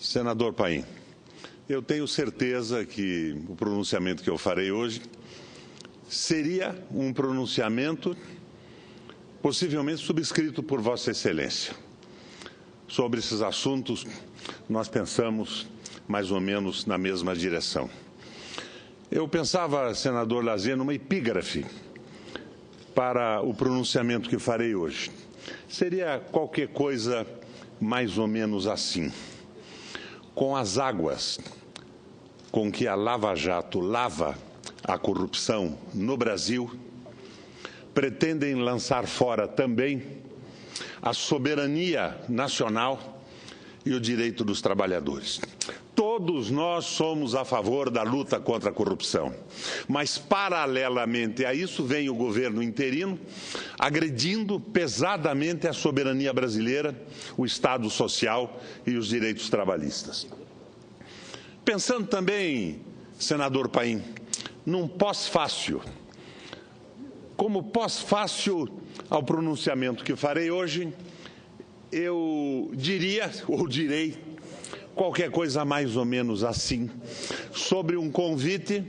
Senador Paim, eu tenho certeza que o pronunciamento que eu farei hoje seria um pronunciamento possivelmente subscrito por Vossa Excelência. Sobre esses assuntos, nós pensamos mais ou menos na mesma direção. Eu pensava, senador Lazier, numa epígrafe para o pronunciamento que farei hoje. Seria qualquer coisa mais ou menos assim. Com as águas com que a Lava Jato lava a corrupção no Brasil, pretendem lançar fora também a soberania nacional e o direito dos trabalhadores. Todos nós somos a favor da luta contra a corrupção, mas paralelamente a isso vem o governo interino agredindo pesadamente a soberania brasileira, o Estado social e os direitos trabalhistas. Pensando também, senador Paim, num pós-fácil, como pós-fácil ao pronunciamento que farei hoje, eu diria, ou direi, qualquer coisa mais ou menos assim, sobre um convite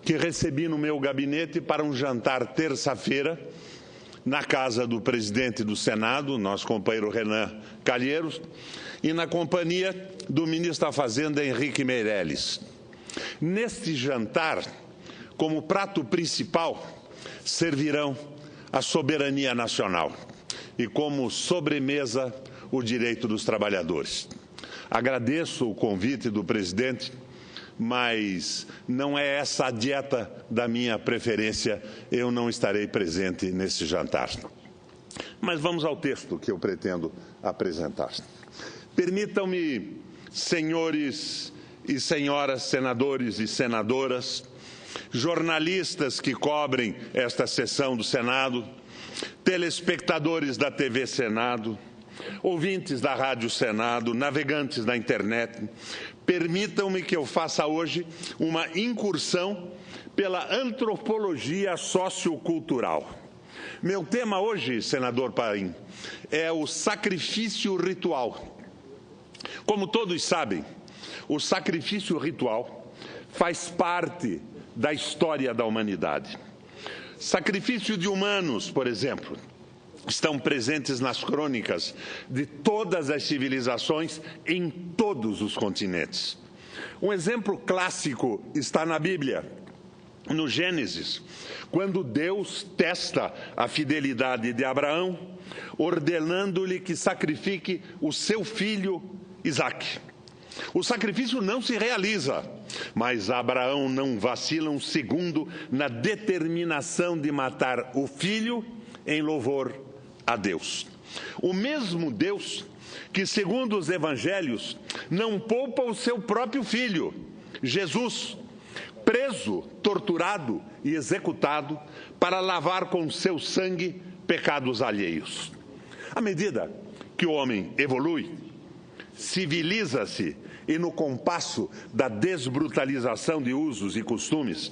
que recebi no meu gabinete para um jantar terça-feira, na casa do presidente do Senado, nosso companheiro Renan Calheiros, e na companhia do ministro da Fazenda, Henrique Meirelles. Neste jantar, como prato principal, servirão a soberania nacional e como sobremesa o direito dos trabalhadores. Agradeço o convite do presidente, mas não é essa a dieta da minha preferência, eu não estarei presente nesse jantar. Mas vamos ao texto que eu pretendo apresentar. Permitam-me, senhores e senhoras senadores e senadoras, jornalistas que cobrem esta sessão do Senado, telespectadores da TV Senado, ouvintes da Rádio Senado, navegantes da internet, permitam-me que eu faça hoje uma incursão pela antropologia sociocultural. Meu tema hoje, senador Paim, é o sacrifício ritual. Como todos sabem, o sacrifício ritual faz parte da história da humanidade. Sacrifício de humanos, por exemplo, estão presentes nas crônicas de todas as civilizações em todos os continentes. Um exemplo clássico está na Bíblia, no Gênesis, quando Deus testa a fidelidade de Abraão, ordenando-lhe que sacrifique o seu filho Isaque. O sacrifício não se realiza, mas Abraão não vacila um segundo na determinação de matar o filho em louvor a Deus. O mesmo Deus que, segundo os evangelhos, não poupa o seu próprio filho, Jesus, preso, torturado e executado para lavar com seu sangue pecados alheios. À medida que o homem evolui, civiliza-se e no compasso da desbrutalização de usos e costumes,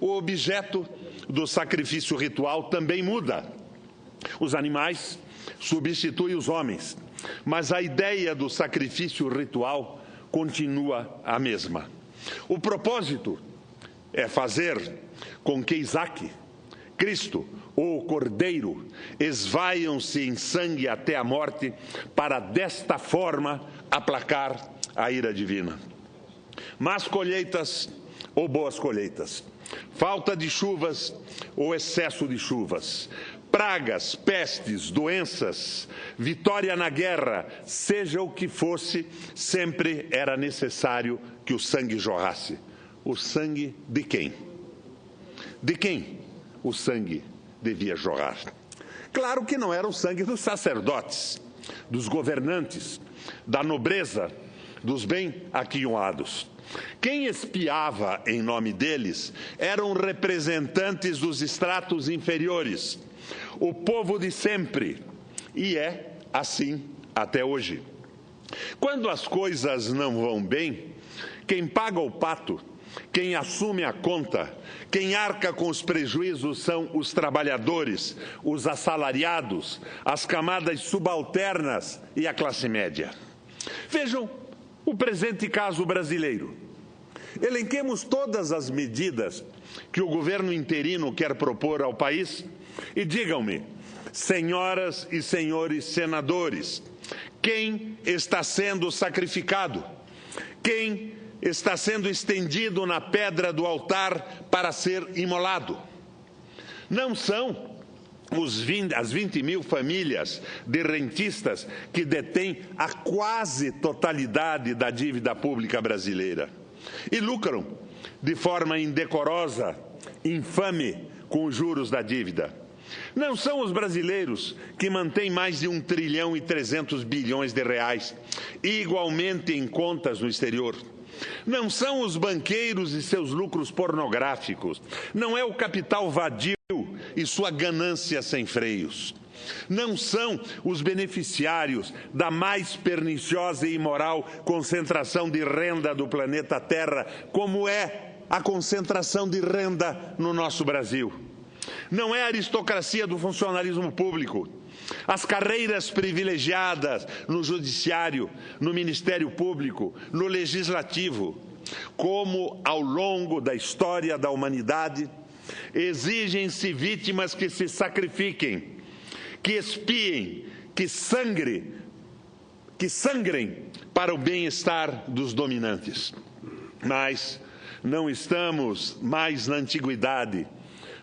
o objeto do sacrifício ritual também muda. Os animais substituem os homens, mas a ideia do sacrifício ritual continua a mesma. O propósito é fazer com que Isaque, Cristo ou Cordeiro, esvaiam-se em sangue até a morte, para desta forma aplacar a ira divina. Más colheitas ou boas colheitas, falta de chuvas ou excesso de chuvas, pragas, pestes, doenças, vitória na guerra, seja o que fosse, sempre era necessário que o sangue jorrasse. O sangue de quem? De quem o sangue devia jorrar? Claro que não era o sangue dos sacerdotes, dos governantes, da nobreza, dos bem aquinhoados. Quem expiava em nome deles eram representantes dos estratos inferiores, o povo de sempre, e é assim até hoje. Quando as coisas não vão bem, quem paga o pato, quem assume a conta, quem arca com os prejuízos são os trabalhadores, os assalariados, as camadas subalternas e a classe média. Vejam o presente caso brasileiro. Elenquemos todas as medidas que o governo interino quer propor ao país e digam-me, senhoras e senhores senadores, quem está sendo sacrificado? Quem está sendo estendido na pedra do altar para ser imolado? Não são as 20 mil famílias de rentistas que detêm a quase totalidade da dívida pública brasileira e lucram de forma indecorosa, infame, com os juros da dívida. Não são os brasileiros que mantêm mais de 1 trilhão e 300 bilhões de reais, igualmente em contas no exterior. Não são os banqueiros e seus lucros pornográficos. Não é o capital vadio e sua ganância sem freios. Não são os beneficiários da mais perniciosa e imoral concentração de renda do planeta Terra, como é a concentração de renda no nosso Brasil. Não é a aristocracia do funcionalismo público, as carreiras privilegiadas no judiciário, no Ministério Público, no Legislativo, como ao longo da história da humanidade, exigem-se vítimas que se sacrifiquem, que expiem, que sangrem para o bem-estar dos dominantes. Mas não estamos mais na antiguidade,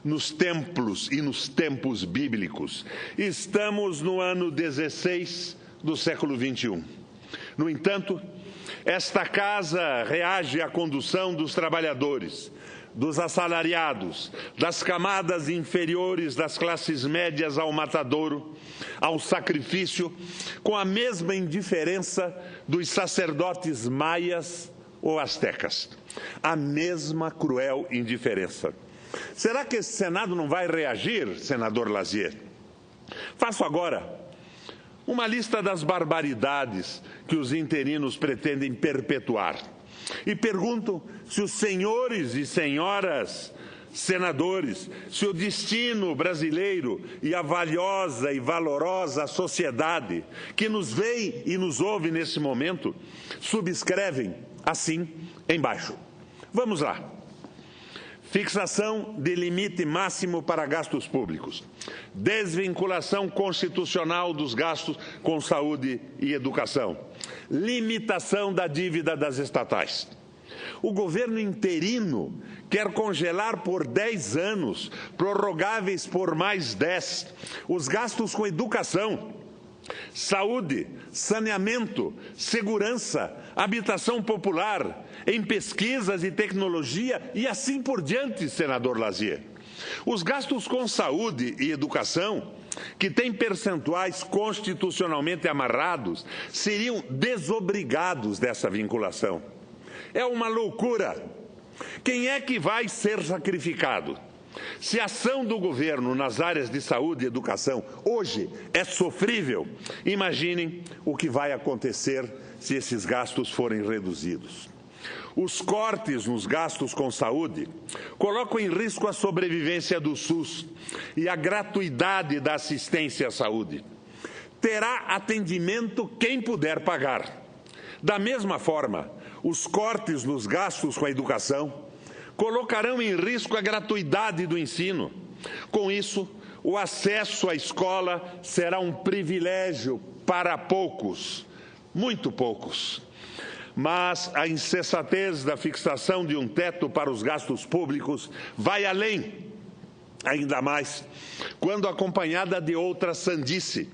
nos templos e nos tempos bíblicos. Estamos no ano 16 do século XXI. No entanto, esta casa reage à condução dos trabalhadores, dos assalariados, das camadas inferiores das classes médias ao matadouro, ao sacrifício, com a mesma indiferença dos sacerdotes maias ou astecas. A mesma cruel indiferença. Será que esse Senado não vai reagir, senador Lazier? Faço agora uma lista das barbaridades que os interinos pretendem perpetuar. E pergunto se os senhores e senhoras senadores, se o destino brasileiro e a valiosa e valorosa sociedade que nos vê e nos ouve nesse momento subscrevem assim embaixo. Vamos lá. Fixação de limite máximo para gastos públicos. Desvinculação constitucional dos gastos com saúde e educação. Limitação da dívida das estatais. O governo interino quer congelar por 10 anos, prorrogáveis por mais 10, os gastos com educação, saúde, saneamento, segurança, habitação popular, em pesquisas e tecnologia e assim por diante, senador Lazier. Os gastos com saúde e educação, que têm percentuais constitucionalmente amarrados, seriam desobrigados dessa vinculação. É uma loucura. Quem é que vai ser sacrificado? Se a ação do governo nas áreas de saúde e educação hoje é sofrível, imaginem o que vai acontecer se esses gastos forem reduzidos. Os cortes nos gastos com saúde colocam em risco a sobrevivência do SUS e a gratuidade da assistência à saúde. Terá atendimento quem puder pagar. Da mesma forma, os cortes nos gastos com a educação colocarão em risco a gratuidade do ensino. Com isso, o acesso à escola será um privilégio para poucos, muito poucos. Mas a insensatez da fixação de um teto para os gastos públicos vai além, ainda mais, quando acompanhada de outra sandice,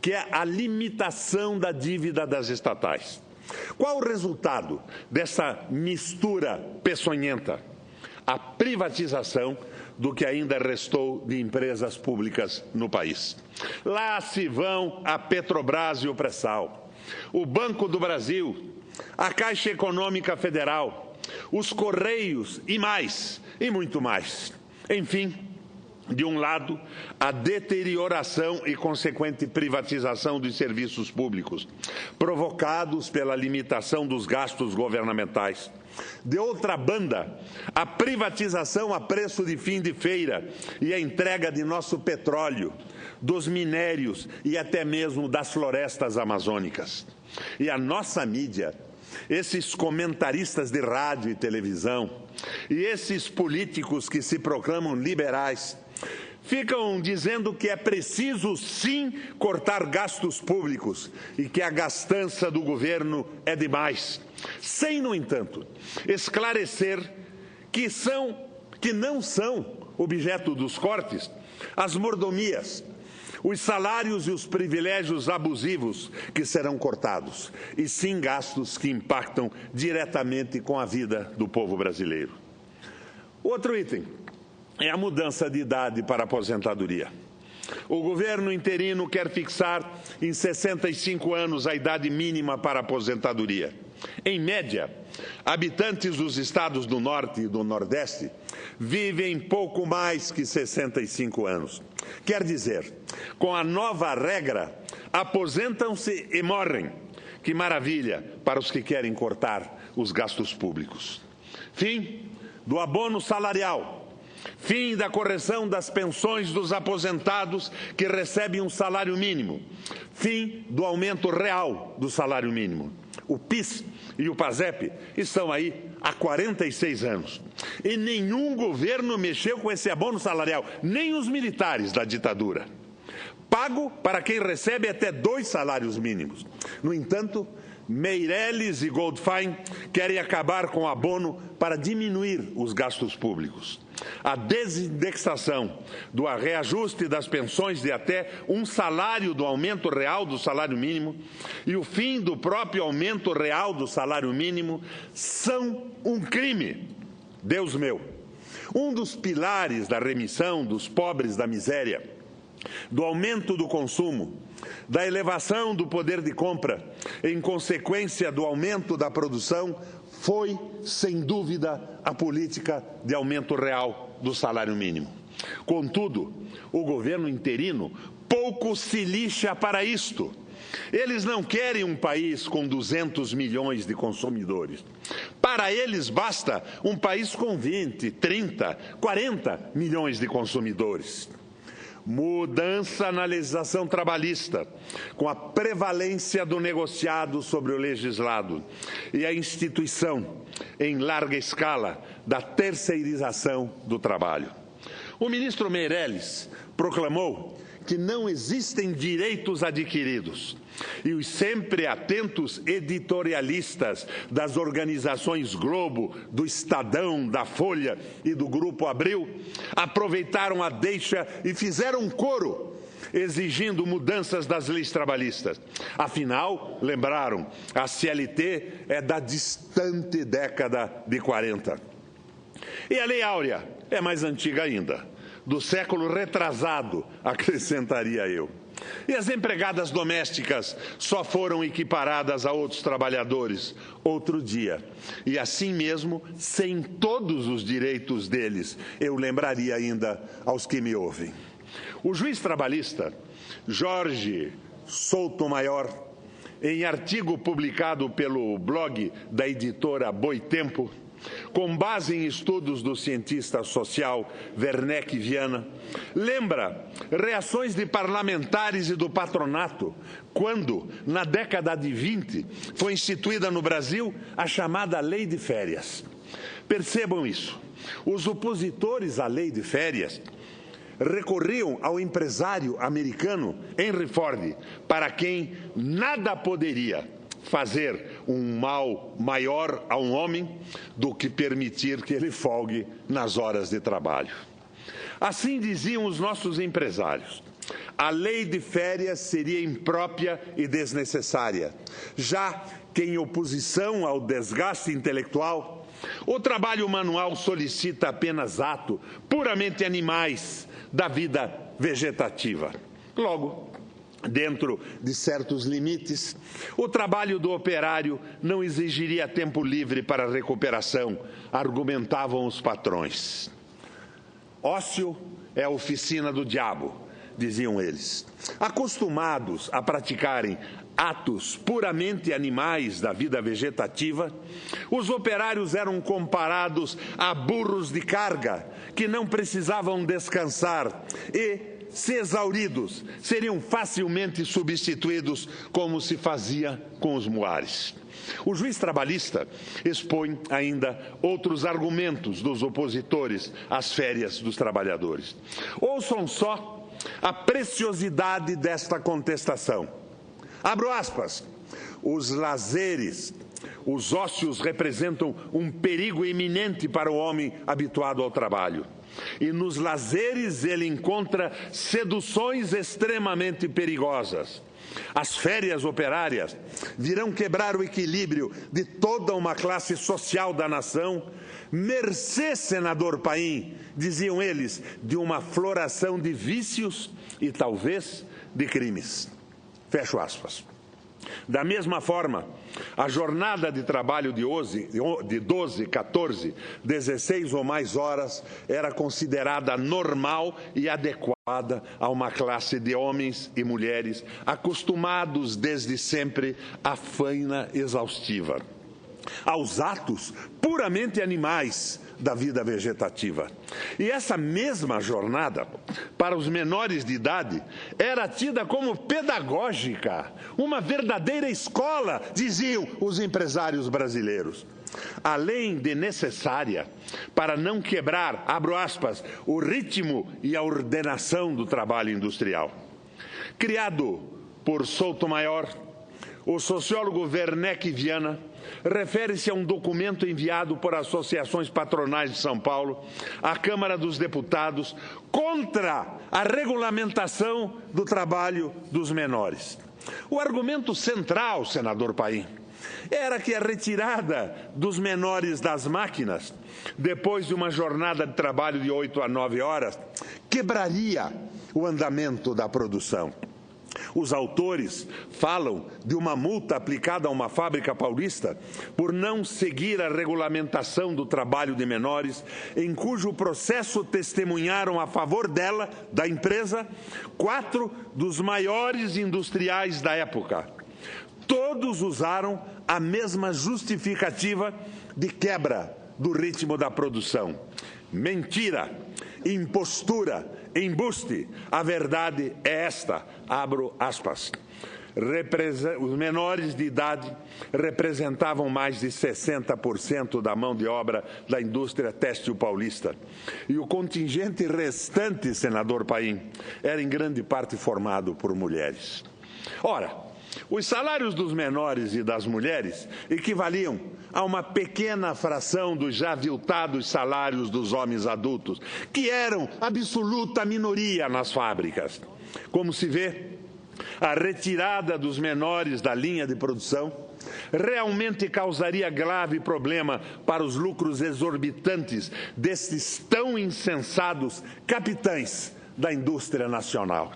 que é a limitação da dívida das estatais. Qual o resultado dessa mistura peçonhenta? A privatização do que ainda restou de empresas públicas no país. Lá se vão a Petrobras e o Pré-Sal, o Banco do Brasil, a Caixa Econômica Federal, os Correios e mais, e muito mais. Enfim, de um lado, a deterioração e consequente privatização dos serviços públicos, provocados pela limitação dos gastos governamentais. De outra banda, a privatização a preço de fim de feira e a entrega de nosso petróleo, dos minérios e até mesmo das florestas amazônicas. E a nossa mídia esses comentaristas de rádio e televisão e esses políticos que se proclamam liberais ficam dizendo que é preciso, sim, cortar gastos públicos e que a gastança do governo é demais, sem, no entanto, esclarecer que não são objeto dos cortes as mordomias, os salários e os privilégios abusivos que serão cortados, e sim gastos que impactam diretamente com a vida do povo brasileiro. Outro item é a mudança de idade para a aposentadoria. O governo interino quer fixar em 65 anos a idade mínima para a aposentadoria. Em média, habitantes dos estados do Norte e do Nordeste vivem pouco mais que 65 anos. Quer dizer, com a nova regra, aposentam-se e morrem. Que maravilha para os que querem cortar os gastos públicos. Fim do abono salarial. Fim da correção das pensões dos aposentados que recebem um salário mínimo. Fim do aumento real do salário mínimo. O PIS e o PASEP estão aí há 46 anos. E nenhum governo mexeu com esse abono salarial, nem os militares da ditadura. Pago para quem recebe até 2 salários mínimos. No entanto, Meirelles e Goldfein querem acabar com o abono para diminuir os gastos públicos. A desindexação do reajuste das pensões de até 1 salário do aumento real do salário mínimo e o fim do próprio aumento real do salário mínimo são um crime. Deus meu! Um dos pilares da remissão dos pobres da miséria, do aumento do consumo, da elevação do poder de compra, em consequência do aumento da produção, foi, sem dúvida, a política de aumento real do salário mínimo. Contudo, o governo interino pouco se lixa para isto. Eles não querem um país com 200 milhões de consumidores. Para eles basta um país com 20, 30, 40 milhões de consumidores. Mudança na legislação trabalhista, com a prevalência do negociado sobre o legislado e a instituição, em larga escala, da terceirização do trabalho. O ministro Meirelles proclamou que não existem direitos adquiridos e os sempre atentos editorialistas das organizações Globo, do Estadão, da Folha e do Grupo Abril aproveitaram a deixa e fizeram um coro exigindo mudanças das leis trabalhistas. Afinal, lembraram, a CLT é da distante década de 40. E a Lei Áurea é mais antiga ainda, do século retrasado, acrescentaria eu. E as empregadas domésticas só foram equiparadas a outros trabalhadores outro dia. E assim mesmo, sem todos os direitos deles, eu lembraria ainda aos que me ouvem. O juiz trabalhista Jorge Soutomaior, em artigo publicado pelo blog da editora Boitempo, com base em estudos do cientista social Werneck Viana, lembra reações de parlamentares e do patronato quando, na década de 20, foi instituída no Brasil a chamada Lei de Férias. Percebam isso. Os opositores à Lei de Férias recorriam ao empresário americano Henry Ford, para quem nada poderia fazer um mal maior a um homem do que permitir que ele folgue nas horas de trabalho. Assim diziam os nossos empresários. A lei de férias seria imprópria e desnecessária, já que, em oposição ao desgaste intelectual, o trabalho manual solicita apenas ato puramente animais da vida vegetativa. Logo, dentro de certos limites, o trabalho do operário não exigiria tempo livre para recuperação, argumentavam os patrões. Ócio é a oficina do diabo, diziam eles. Acostumados a praticarem atos puramente animais da vida vegetativa, os operários eram comparados a burros de carga que não precisavam descansar e, se exauridos, seriam facilmente substituídos como se fazia com os muares. O juiz trabalhista expõe ainda outros argumentos dos opositores às férias dos trabalhadores. Ouçam só a preciosidade desta contestação. Abro aspas. Os lazeres, os ócios representam um perigo iminente para o homem habituado ao trabalho. E nos lazeres ele encontra seduções extremamente perigosas. As férias operárias virão quebrar o equilíbrio de toda uma classe social da nação, mercê, senador Paim, diziam eles, de uma floração de vícios e talvez de crimes. Fecho aspas. Da mesma forma, a jornada de trabalho de 12, 14, 16 ou mais horas era considerada normal e adequada a uma classe de homens e mulheres acostumados desde sempre à faina exaustiva, aos atos puramente animais da vida vegetativa. E essa mesma jornada, para os menores de idade, era tida como pedagógica, uma verdadeira escola, diziam os empresários brasileiros. Além de necessária para não quebrar, abro aspas, o ritmo e a ordenação do trabalho industrial. Criado por Sotomayor, o sociólogo Werneck Viana refere-se a um documento enviado por associações patronais de São Paulo à Câmara dos Deputados contra a regulamentação do trabalho dos menores. O argumento central, senador Paim, era que a retirada dos menores das máquinas, depois de uma jornada de trabalho de 8 a 9 horas, quebraria o andamento da produção. Os autores falam de uma multa aplicada a uma fábrica paulista por não seguir a regulamentação do trabalho de menores, em cujo processo testemunharam a favor dela, da empresa, 4 dos maiores industriais da época. Todos usaram a mesma justificativa de quebra do ritmo da produção. Mentira, impostura, embuste. A verdade é esta, abro aspas. Os menores de idade representavam mais de 60% da mão de obra da indústria têxtil paulista. E o contingente restante, senador Paim, era em grande parte formado por mulheres. Ora, os salários dos menores e das mulheres equivaliam a uma pequena fração dos já aviltados salários dos homens adultos, que eram absoluta minoria nas fábricas. Como se vê, a retirada dos menores da linha de produção realmente causaria grave problema para os lucros exorbitantes desses tão insensados capitães da indústria nacional.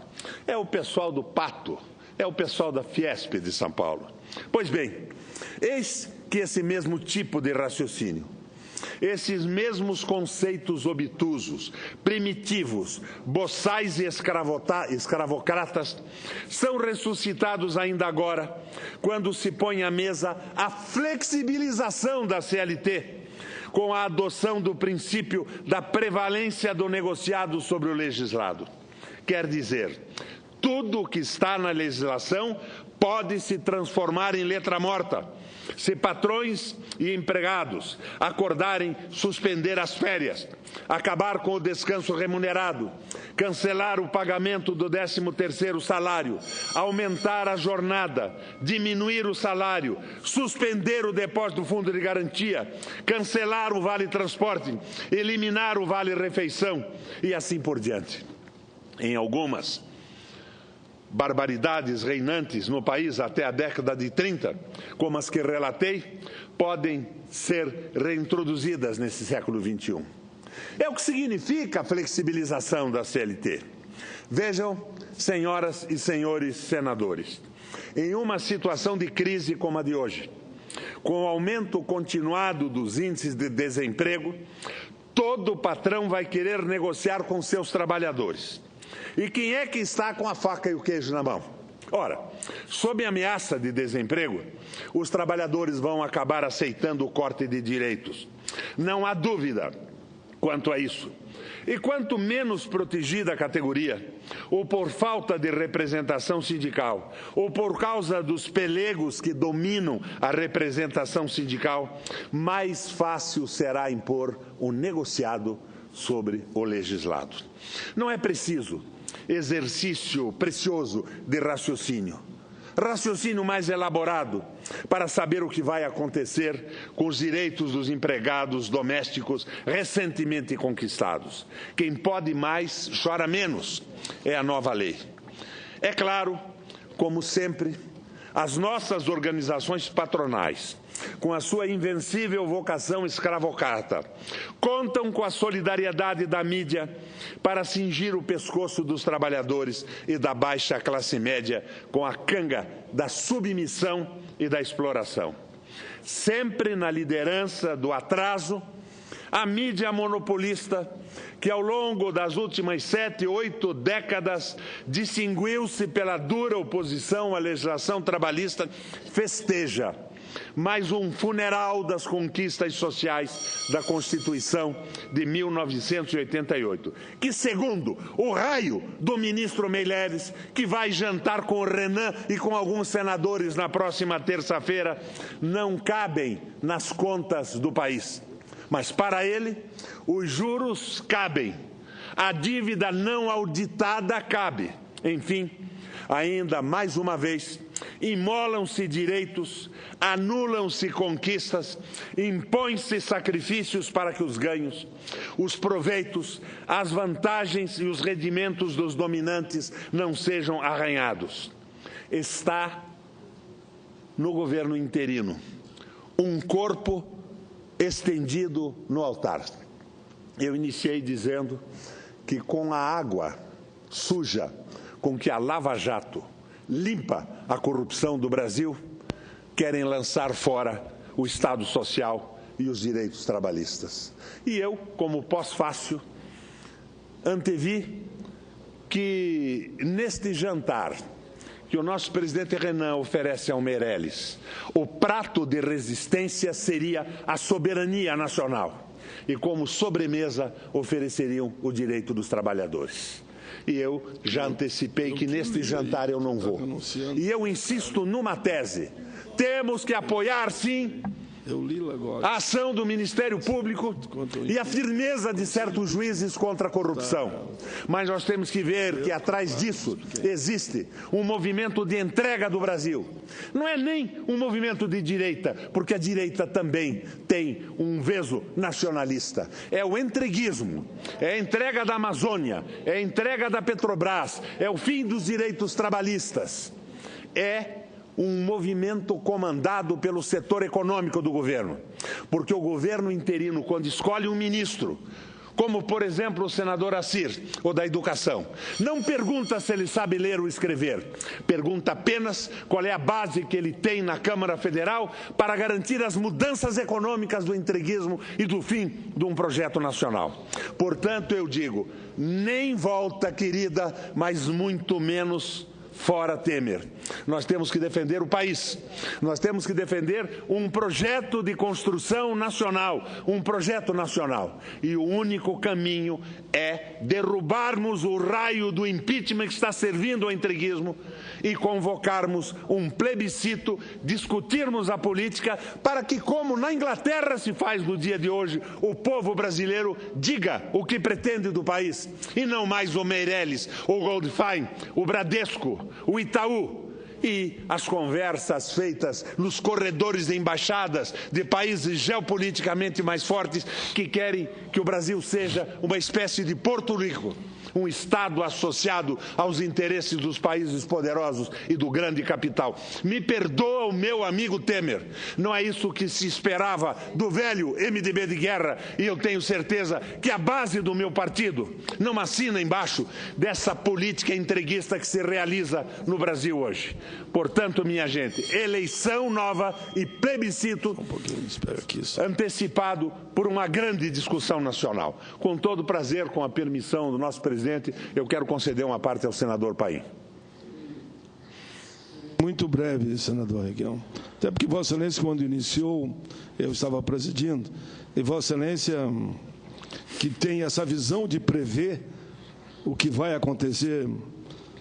É o pessoal do Pato. É o pessoal da Fiesp de São Paulo. Pois bem, eis que esse mesmo tipo de raciocínio, esses mesmos conceitos obtusos, primitivos, boçais e escravocratas, são ressuscitados ainda agora, quando se põe à mesa a flexibilização da CLT, com a adoção do princípio da prevalência do negociado sobre o legislado. Quer dizer, tudo o que está na legislação pode se transformar em letra morta, se patrões e empregados acordarem suspender as férias, acabar com o descanso remunerado, cancelar o pagamento do 13º salário, aumentar a jornada, diminuir o salário, suspender o depósito do fundo de garantia, cancelar o vale-transporte, eliminar o vale-refeição e assim por diante. Em algumas barbaridades reinantes no país até a década de 30, como as que relatei, podem ser reintroduzidas nesse século XXI. É o que significa a flexibilização da CLT. Vejam, senhoras e senhores senadores, em uma situação de crise como a de hoje, com o aumento continuado dos índices de desemprego, todo patrão vai querer negociar com seus trabalhadores. E quem é que está com a faca e o queijo na mão? Ora, sob ameaça de desemprego, os trabalhadores vão acabar aceitando o corte de direitos. Não há dúvida quanto a isso. E quanto menos protegida a categoria, ou por falta de representação sindical, ou por causa dos pelegos que dominam a representação sindical, mais fácil será impor o negociado sobre o legislado. Não é preciso exercício precioso de raciocínio mais elaborado para saber o que vai acontecer com os direitos dos empregados domésticos recentemente conquistados. Quem pode mais, chora menos, é a nova lei. É claro, como sempre, as nossas organizações patronais, com a sua invencível vocação escravocrata, contam com a solidariedade da mídia para cingir o pescoço dos trabalhadores e da baixa classe média com a canga da submissão e da exploração. Sempre na liderança do atraso, a mídia monopolista, que ao longo das últimas 7, 8 décadas distinguiu-se pela dura oposição à legislação trabalhista, festeja mais um funeral das conquistas sociais da Constituição de 1988, que, segundo o raio do ministro Meirelles, que vai jantar com o Renan e com alguns senadores na próxima terça-feira, não cabem nas contas do país. Mas para ele, os juros cabem, a dívida não auditada cabe. Enfim, ainda mais uma vez, imolam-se direitos, anulam-se conquistas, impõem-se sacrifícios para que os ganhos, os proveitos, as vantagens e os rendimentos dos dominantes não sejam arranhados. Está no governo interino um corpo estendido no altar. Eu iniciei dizendo que com a água suja com que a Lava Jato limpa a corrupção do Brasil, querem lançar fora o Estado Social e os direitos trabalhistas. E eu, como pós-fácil, antevi que neste jantar que o nosso presidente Renan oferece ao Meirelles, o prato de resistência seria a soberania nacional. E como sobremesa ofereceriam o direito dos trabalhadores. E eu já antecipei que neste jantar eu não vou. E eu insisto numa tese. Temos que apoiar, sim, a ação do Ministério Público e a firmeza de certos juízes contra a corrupção. Mas nós temos que ver que atrás disso existe um movimento de entrega do Brasil. Não é nem um movimento de direita, porque a direita também tem um veso nacionalista. É o entreguismo, é a entrega da Amazônia, é a entrega da Petrobras, é o fim dos direitos trabalhistas. É um movimento comandado pelo setor econômico do governo, porque o governo interino, quando escolhe um ministro, como, por exemplo, o senador Assir, ou da Educação, não pergunta se ele sabe ler ou escrever, pergunta apenas qual é a base que ele tem na Câmara Federal para garantir as mudanças econômicas do entreguismo e do fim de um projeto nacional. Portanto, eu digo, nem volta, querida, mas muito menos fora Temer. Nós temos que defender o país. Nós temos que defender um projeto de construção nacional, um projeto nacional. E o único caminho é derrubarmos o raio do impeachment que está servindo ao entreguismo e convocarmos um plebiscito, discutirmos a política para que, como na Inglaterra se faz no dia de hoje, o povo brasileiro diga o que pretende do país e não mais o Meirelles, o Goldfein, o Bradesco, o Itaú e as conversas feitas nos corredores de embaixadas de países geopoliticamente mais fortes que querem que o Brasil seja uma espécie de Porto Rico, um Estado associado aos interesses dos países poderosos e do grande capital. Me perdoa o meu amigo Temer, não é isso que se esperava do velho MDB de guerra, e eu tenho certeza que a base do meu partido não assina embaixo dessa política entreguista que se realiza no Brasil hoje. Portanto, minha gente, eleição nova e plebiscito antecipado por uma grande discussão nacional. Com todo prazer, com a permissão do nosso presidente, eu quero conceder uma parte ao senador Paim. Muito breve, senador Requião. Até porque Vossa Excelência, quando iniciou, eu estava presidindo, e Vossa Excelência que tem essa visão de prever o que vai acontecer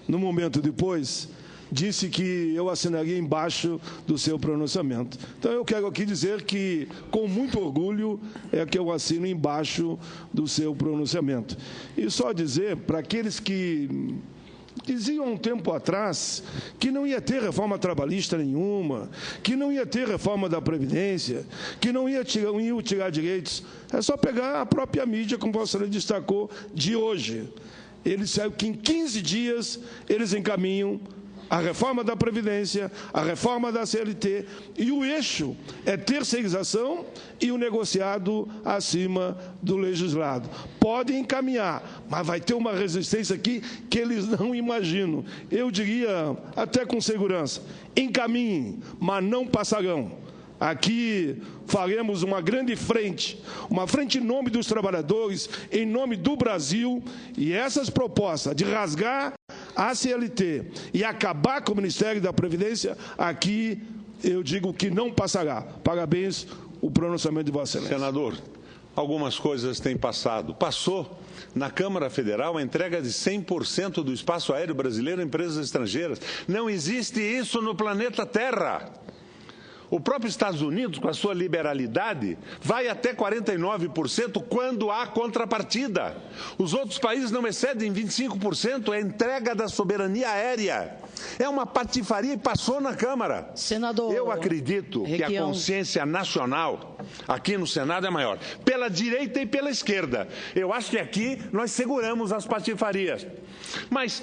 no momento depois, disse que eu assinaria embaixo do seu pronunciamento. Então, eu quero aqui dizer que, com muito orgulho, é que eu assino embaixo do seu pronunciamento. E só dizer para aqueles que diziam um tempo atrás que não ia ter reforma trabalhista nenhuma, que não ia ter reforma da Previdência, que não ia tirar direitos. É só pegar a própria mídia, como você destacou, de hoje. Eles disseram que em 15 dias eles encaminham a reforma da Previdência, a reforma da CLT, e o eixo é terceirização e o negociado acima do legislado. Podem encaminhar, mas vai ter uma resistência aqui que eles não imaginam. Eu diria, até com segurança, encaminhem, mas não passarão. Aqui faremos uma grande frente, uma frente em nome dos trabalhadores, em nome do Brasil, e essas propostas de rasgar a CLT e acabar com o Ministério da Previdência, aqui eu digo que não passará. Parabéns, o pronunciamento de Vossa Excelência. Senador, algumas coisas têm passado. Passou na Câmara Federal a entrega de 100% do espaço aéreo brasileiro a empresas estrangeiras. Não existe isso no planeta Terra. O próprio Estados Unidos, com a sua liberalidade, vai até 49% quando há contrapartida. Os outros países não excedem 25%, é entrega da soberania aérea. É uma patifaria e passou na Câmara. Senador, eu acredito que a consciência nacional aqui no Senado é maior, pela direita e pela esquerda. Eu acho que aqui nós seguramos as patifarias. Mas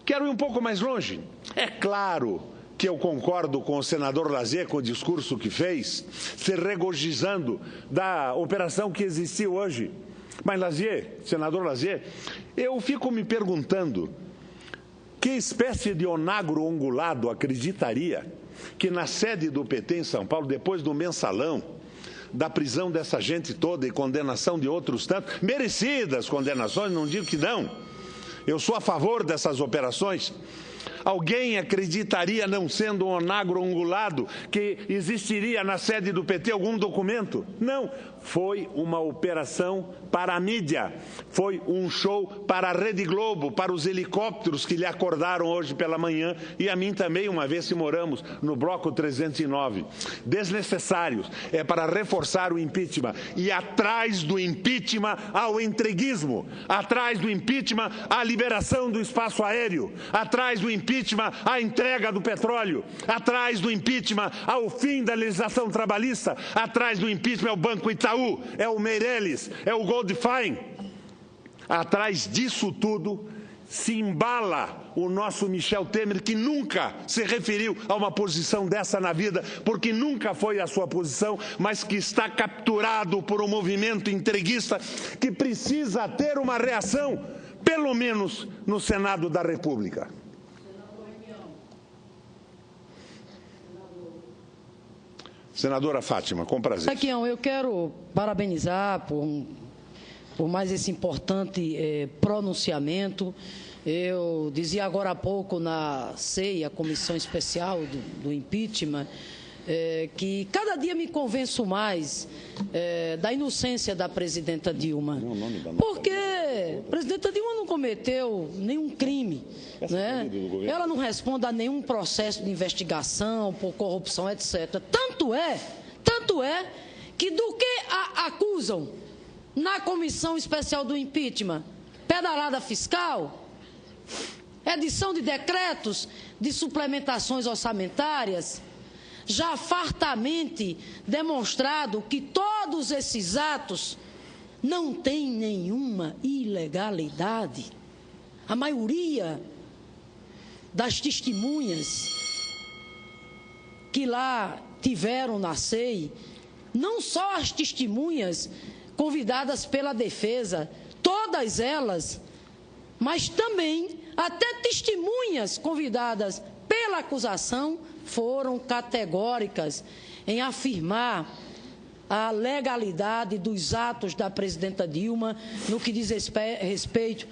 quero ir um pouco mais longe. É claro que eu concordo com o senador Lazier, com o discurso que fez, se regozijando da operação que existiu hoje. Mas, Lazier, senador Lazier, eu fico me perguntando que espécie de onagro ongulado acreditaria que na sede do PT em São Paulo, depois do mensalão, da prisão dessa gente toda e condenação de outros tantos, merecidas condenações, não digo que não, eu sou a favor dessas operações. Alguém acreditaria, não sendo um onagro ongulado, que existiria na sede do PT algum documento? Não. Foi uma operação para a mídia. Foi um show para a Rede Globo, para os helicópteros que lhe acordaram hoje pela manhã e a mim também, uma vez que moramos no bloco 309. Desnecessários. É para reforçar o impeachment. E atrás do impeachment há o entreguismo. Atrás do impeachment há a liberação do espaço aéreo. Atrás do impeachment há a entrega do petróleo. Atrás do impeachment há o fim da legislação trabalhista. Atrás do impeachment é o Banco Itaú, é o Meirelles, é o Goldfein. Atrás disso tudo se embala o nosso Michel Temer, que nunca se referiu a uma posição dessa na vida, porque nunca foi a sua posição, mas que está capturado por um movimento entreguista que precisa ter uma reação, pelo menos no Senado da República. Senadora Fátima, com prazer. Requião, eu quero parabenizar por mais esse importante pronunciamento. Eu dizia agora há pouco na CEI, a Comissão Especial do Impeachment, que cada dia me convenço mais da inocência da presidenta Dilma. Porque a presidenta Dilma não cometeu nenhum crime, né? Ela não responde a nenhum processo de investigação por corrupção, etc. Tanto é que do que a acusam na Comissão Especial do Impeachment, pedalada fiscal, edição de decretos de suplementações orçamentárias, já fartamente demonstrado que todos esses atos não têm nenhuma ilegalidade. A maioria das testemunhas que lá tiveram na CEI, não só as testemunhas convidadas pela defesa, todas elas, mas também até testemunhas convidadas pela acusação, foram categóricas em afirmar a legalidade dos atos da presidenta Dilma no que diz respeito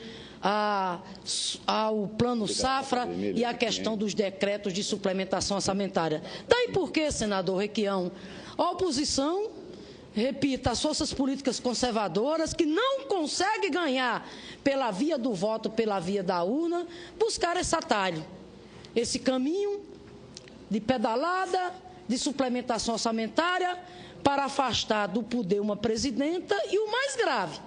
ao Plano Safra e à questão dos decretos de suplementação orçamentária. Daí por que, senador Requião, a oposição repita, as forças políticas conservadoras que não conseguem ganhar pela via do voto, pela via da urna, buscar esse atalho, esse caminho de pedalada, de suplementação orçamentária, para afastar do poder uma presidenta e, o mais grave,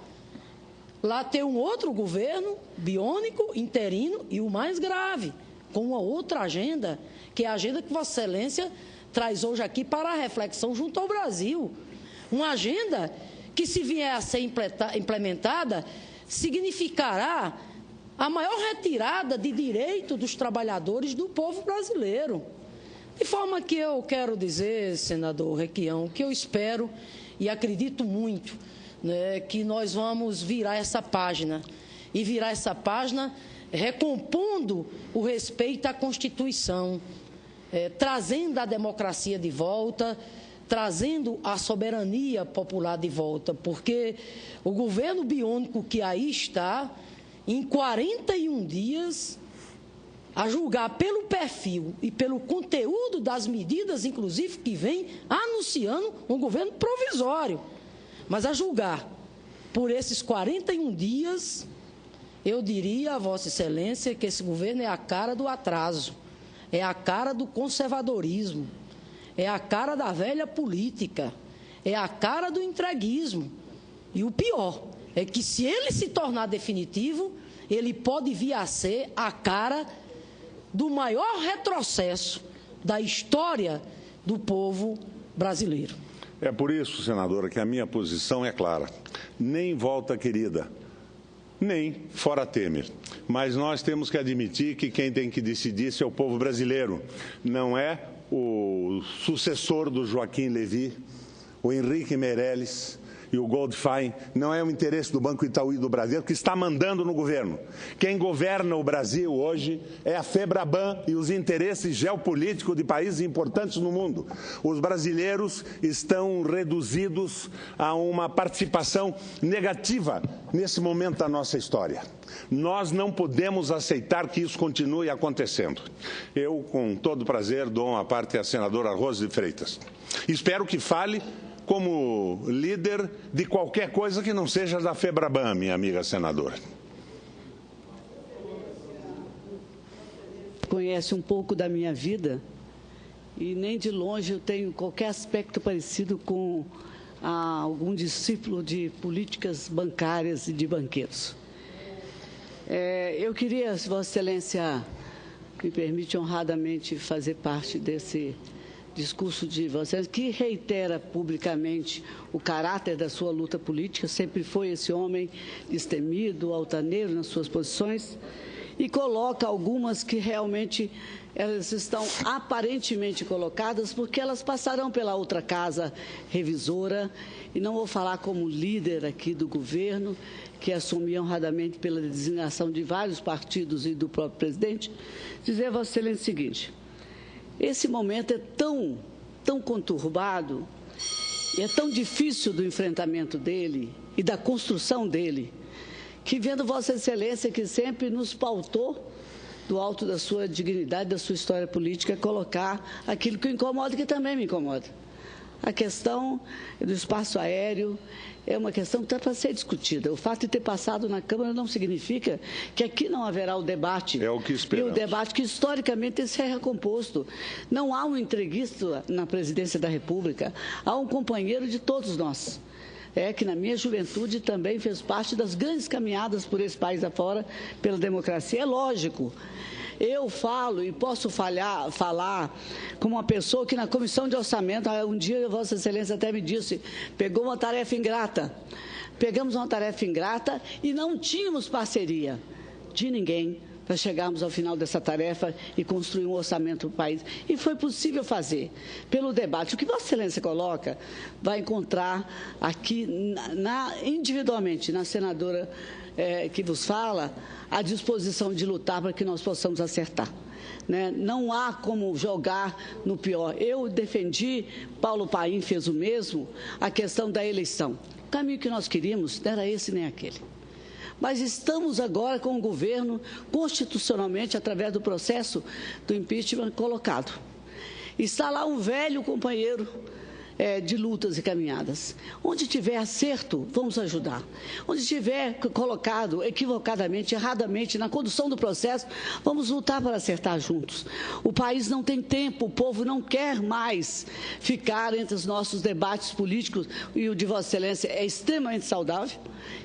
lá ter um outro governo biônico, interino, e o mais grave, com uma outra agenda, que é a agenda que Vossa Excelência traz hoje aqui para a reflexão junto ao Brasil. Uma agenda que, se vier a ser implementada, significará a maior retirada de direito dos trabalhadores do povo brasileiro. De forma que eu quero dizer, senador Requião, que eu espero e acredito muito, né, que nós vamos virar essa página, e virar essa página recompondo o respeito à Constituição, trazendo a democracia de volta, trazendo a soberania popular de volta, porque o governo biônico que aí está, em 41 dias, a julgar pelo perfil e pelo conteúdo das medidas, inclusive, que vem anunciando um governo provisório, mas a julgar por esses 41 dias, eu diria a Vossa Excelência que esse governo é a cara do atraso, é a cara do conservadorismo, é a cara da velha política, é a cara do entreguismo. E o pior é que, se ele se tornar definitivo, ele pode vir a ser a cara do maior retrocesso da história do povo brasileiro. É por isso, senadora, que a minha posição é clara. Nem volta querida, nem fora Temer. Mas nós temos que admitir que quem tem que decidir é o povo brasileiro. Não é o sucessor do Joaquim Levy, o Henrique Meirelles e o Goldfein. Não é o interesse do Banco Itaú e do Brasil que está mandando no governo. Quem governa o Brasil hoje é a FEBRABAN e os interesses geopolíticos de países importantes no mundo. Os brasileiros estão reduzidos a uma participação negativa nesse momento da nossa história. Nós não podemos aceitar que isso continue acontecendo. Eu, com todo prazer, dou uma parte à senadora Rose de Freitas. Espero que fale como líder de qualquer coisa que não seja da FEBRABAN, minha amiga senadora. Conhece um pouco da minha vida e nem de longe eu tenho qualquer aspecto parecido com algum discípulo de políticas bancárias e de banqueiros. Eu queria, se Vossa Excelência me permite honradamente fazer parte desse discurso de Vossa Excelência, que reitera publicamente o caráter da sua luta política, sempre foi esse homem destemido, altaneiro nas suas posições, e coloca algumas que realmente elas estão aparentemente colocadas porque elas passarão pela outra casa revisora, e não vou falar como líder aqui do governo, que assumi honradamente pela designação de vários partidos e do próprio presidente, dizer a Vossa Excelência o seguinte: esse momento é tão conturbado, e é tão difícil do enfrentamento dele e da construção dele, que, vendo Vossa Excelência, que sempre nos pautou do alto da sua dignidade, da sua história política, colocar aquilo que o incomoda e que também me incomoda. A questão do espaço aéreo é uma questão que está para ser discutida. O fato de ter passado na Câmara não significa que aqui não haverá o debate. É o que esperamos. E o debate que, historicamente, tem que ser recomposto. Não há um entreguista na presidência da República, há um companheiro de todos nós. Que na minha juventude também fez parte das grandes caminhadas por esse país afora, pela democracia. É lógico. Eu falo e posso falar como uma pessoa que na Comissão de Orçamento, um dia Vossa Excelência até me disse, pegou uma tarefa ingrata. Pegamos uma tarefa ingrata e não tínhamos parceria de ninguém para chegarmos ao final dessa tarefa e construir um orçamento para o país. E foi possível fazer, pelo debate. O que Vossa Excelência coloca, vai encontrar aqui, individualmente, na senadora que vos fala, a disposição de lutar para que nós possamos acertar. Não há como jogar no pior. Eu defendi, Paulo Paim fez o mesmo, a questão da eleição. O caminho que nós queríamos não era esse nem aquele. Mas estamos agora com o governo constitucionalmente, através do processo do impeachment, colocado. Está lá um velho companheiro de lutas e caminhadas. Onde tiver acerto, vamos ajudar. Onde tiver colocado equivocadamente, erradamente, na condução do processo, vamos lutar para acertar juntos. O país não tem tempo, o povo não quer mais ficar entre os nossos debates políticos, e o de Vossa Excelência é extremamente saudável,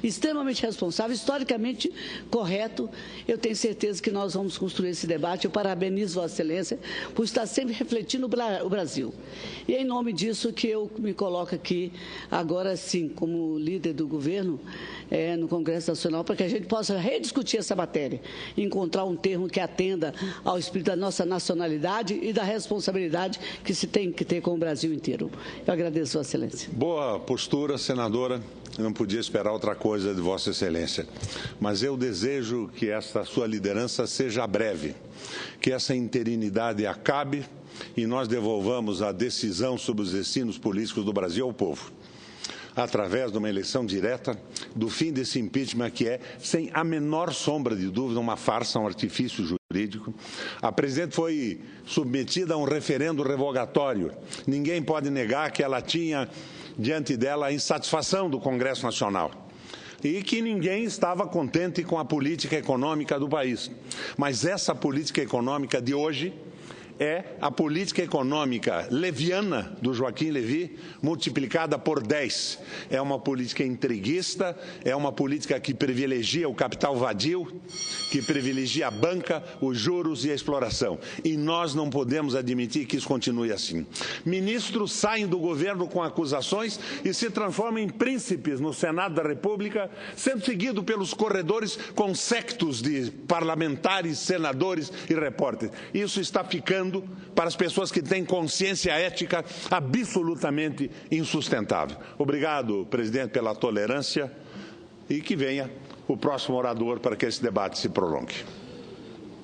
extremamente responsável, historicamente correto. Eu tenho certeza que nós vamos construir esse debate. Eu parabenizo Vossa Excelência por estar sempre refletindo o Brasil. E é em nome disso que eu me coloco aqui, agora sim, como líder do governo, no Congresso Nacional, para que a gente possa rediscutir essa matéria, encontrar um termo que atenda ao espírito da nossa nacionalidade e da responsabilidade que se tem que ter com o Brasil inteiro. Eu agradeço, Vossa Excelência. Boa postura, senadora. Eu não podia esperar outra coisa de Vossa Excelência. Mas eu desejo que esta sua liderança seja breve, que essa interinidade acabe e nós devolvamos a decisão sobre os destinos políticos do Brasil ao povo, através de uma eleição direta, do fim desse impeachment que é, sem a menor sombra de dúvida, uma farsa, um artifício jurídico. A presidente foi submetida a um referendo revogatório. Ninguém pode negar que ela tinha diante dela a insatisfação do Congresso Nacional e que ninguém estava contente com a política econômica do país. Mas essa política econômica de hoje é a política econômica leviana do Joaquim Levy multiplicada por 10. É uma política entreguista, é uma política que privilegia o capital vadio, que privilegia a banca, os juros e a exploração. E nós não podemos admitir que isso continue assim. Ministros saem do governo com acusações e se transformam em príncipes no Senado da República, sendo seguido pelos corredores com séquitos de parlamentares, senadores e repórteres. Isso está ficando, para as pessoas que têm consciência ética, absolutamente insustentável. Obrigado, presidente, pela tolerância, e que venha o próximo orador para que esse debate se prolongue.